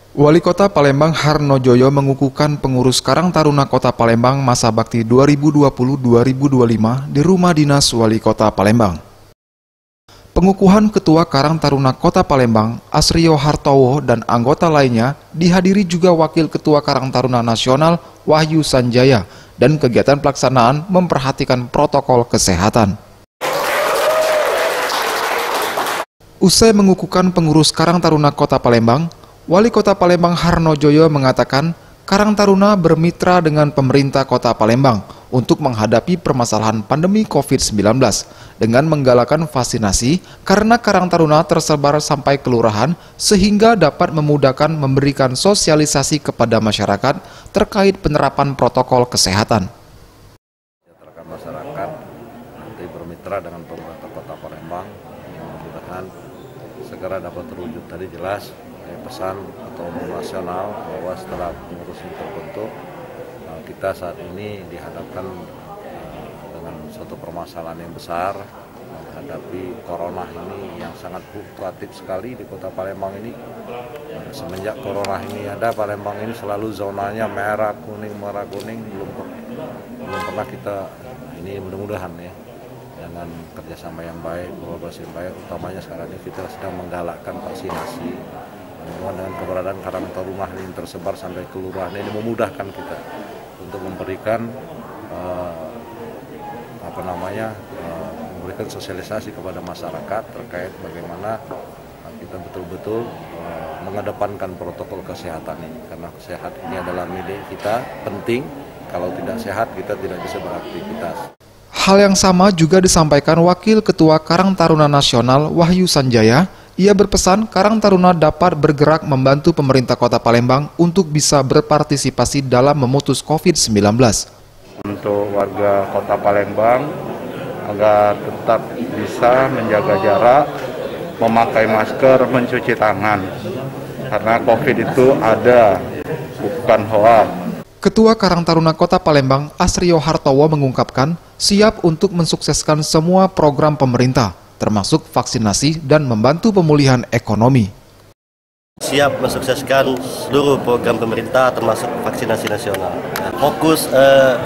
Wali Kota Palembang Harnojoyo mengukuhkan pengurus Karang Taruna Kota Palembang masa bakti 2020-2025 di rumah dinas Wali Kota Palembang. Pengukuhan Ketua Karang Taruna Kota Palembang, Asrio Hartowo, dan anggota lainnya dihadiri juga Wakil Ketua Karang Taruna Nasional, Wahyu Sanjaya, dan kegiatan pelaksanaan memperhatikan protokol kesehatan. Usai mengukuhkan pengurus Karang Taruna Kota Palembang, Wali Kota Palembang Harnojoyo mengatakan Karang Taruna bermitra dengan pemerintah Kota Palembang untuk menghadapi permasalahan pandemi COVID-19 dengan menggalakkan vaksinasi karena Karang Taruna tersebar sampai kelurahan sehingga dapat memudahkan memberikan sosialisasi kepada masyarakat terkait penerapan protokol kesehatan. Masyarakat nanti bermitra dengan pemerintah Kota Palembang yang mudah-mudahan segera dapat terwujud. Tadi jelas pesan atau nasional bahwa setelah pengurus ini terbentuk, kita saat ini dihadapkan dengan suatu permasalahan yang besar menghadapi corona ini yang sangat fluktuatif sekali di Kota Palembang ini. Semenjak corona ini ada, Palembang ini selalu zonanya merah kuning belum pernah kita ini, mudah-mudahan ya dengan kerjasama yang baik, kolaborasi yang baik, utamanya sekarang ini kita sedang menggalakkan vaksinasi. Dengan keberadaan Karang Taruna ini tersebar sampai kelurahan ini memudahkan kita untuk memberikan memberikan sosialisasi kepada masyarakat terkait bagaimana kita betul-betul mengedepankan protokol kesehatan ini, karena sehat ini adalah milik kita, penting. Kalau tidak sehat kita tidak bisa beraktivitas. Hal yang sama juga disampaikan Wakil Ketua Karang Taruna Nasional Wahyu Sanjaya. Ia berpesan Karang Taruna dapat bergerak membantu pemerintah Kota Palembang untuk bisa berpartisipasi dalam memutus COVID-19. Untuk warga Kota Palembang agar tetap bisa menjaga jarak, memakai masker, mencuci tangan. Karena COVID itu ada, bukan hoax. Ketua Karang Taruna Kota Palembang, Asrio Hartowo mengungkapkan siap untuk mensukseskan semua program pemerintah, termasuk vaksinasi dan membantu pemulihan ekonomi. Siap mensukseskan seluruh program pemerintah termasuk vaksinasi nasional. Fokus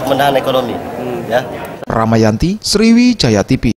pemenahan ekonomi. Ya. Ramayanti, Sriwijaya TV.